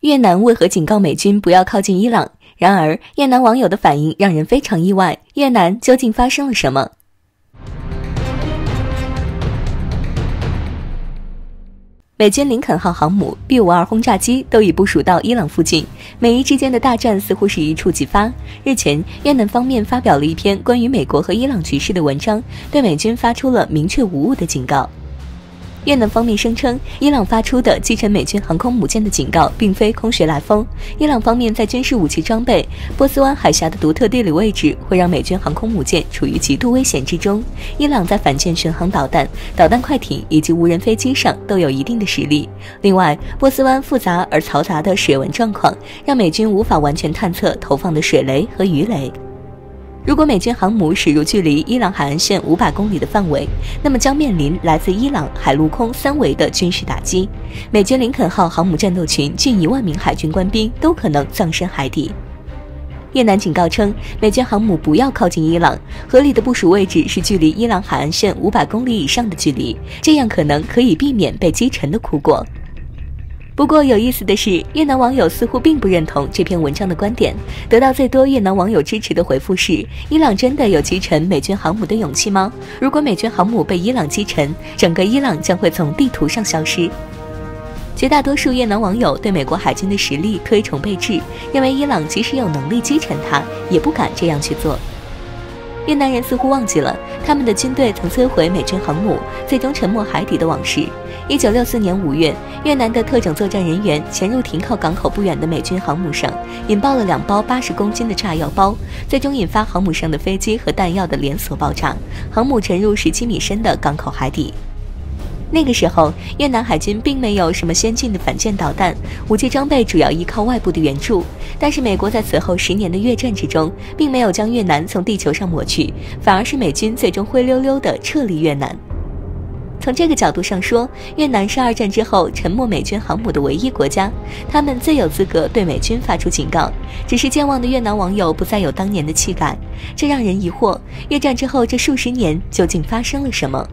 越南为何警告美军不要靠近伊朗？然而，越南网友的反应让人非常意外。越南究竟发生了什么？美军林肯号航母、B-52轰炸机都已部署到伊朗附近，美伊之间的大战似乎是一触即发。日前，越南方面发表了一篇关于美国和伊朗局势的文章，对美军发出了明确无误的警告。越南方面声称，伊朗发出的击沉美军航空母舰的警告并非空穴来风。伊朗方面在军事武器装备、波斯湾海峡的独特地理位置会让美军航空母舰处于极度危险之中。伊朗在反舰巡航导弹、导弹快艇以及无人飞机上都有一定的实力。另外，波斯湾复杂而嘈杂的水文状况让美军无法完全探测投放的水雷和鱼雷。如果美军航母驶入距离伊朗海岸线500公里的范围，那么将面临来自伊朗海陆空3维的军事打击。美军林肯号航母战斗群近1万名海军官兵都可能葬身海底。越南警告称，美军航母不要靠近伊朗，合理的部署位置是距离伊朗海岸线500公里以上的距离，这样可以避免被击沉的苦果。不过有意思的是，越南网友似乎并不认同这篇文章的观点，得到最多越南网友支持的回复是：伊朗真的有击沉美军航母的勇气吗？如果美军航母被伊朗击沉，整个伊朗将会从地图上消失。绝大多数越南网友对美国海军的实力推崇备至，认为伊朗即使有能力击沉它，也不敢这样去做。越南人似乎忘记了他们的军队曾摧毁美军航母，最终沉没海底的往事。1964年5月，越南的特种作战人员潜入停靠港口不远的美军航母上，引爆了2包80公斤的炸药包，最终引发航母上的飞机和弹药的连锁爆炸，航母沉入17米深的港口海底。那个时候，越南海军并没有什么先进的反舰导弹，武器装备主要依靠外部的援助。但是美国在此后10年的越战之中，并没有将越南从地球上抹去，反而是美军最终灰溜溜地撤离越南。从这个角度上说，越南是2战之后沉没美军航母的唯一国家，他们最有资格对美军发出警告。只是健忘的越南网友不再有当年的气概，这让人疑惑，越战之后这数十年究竟发生了什么？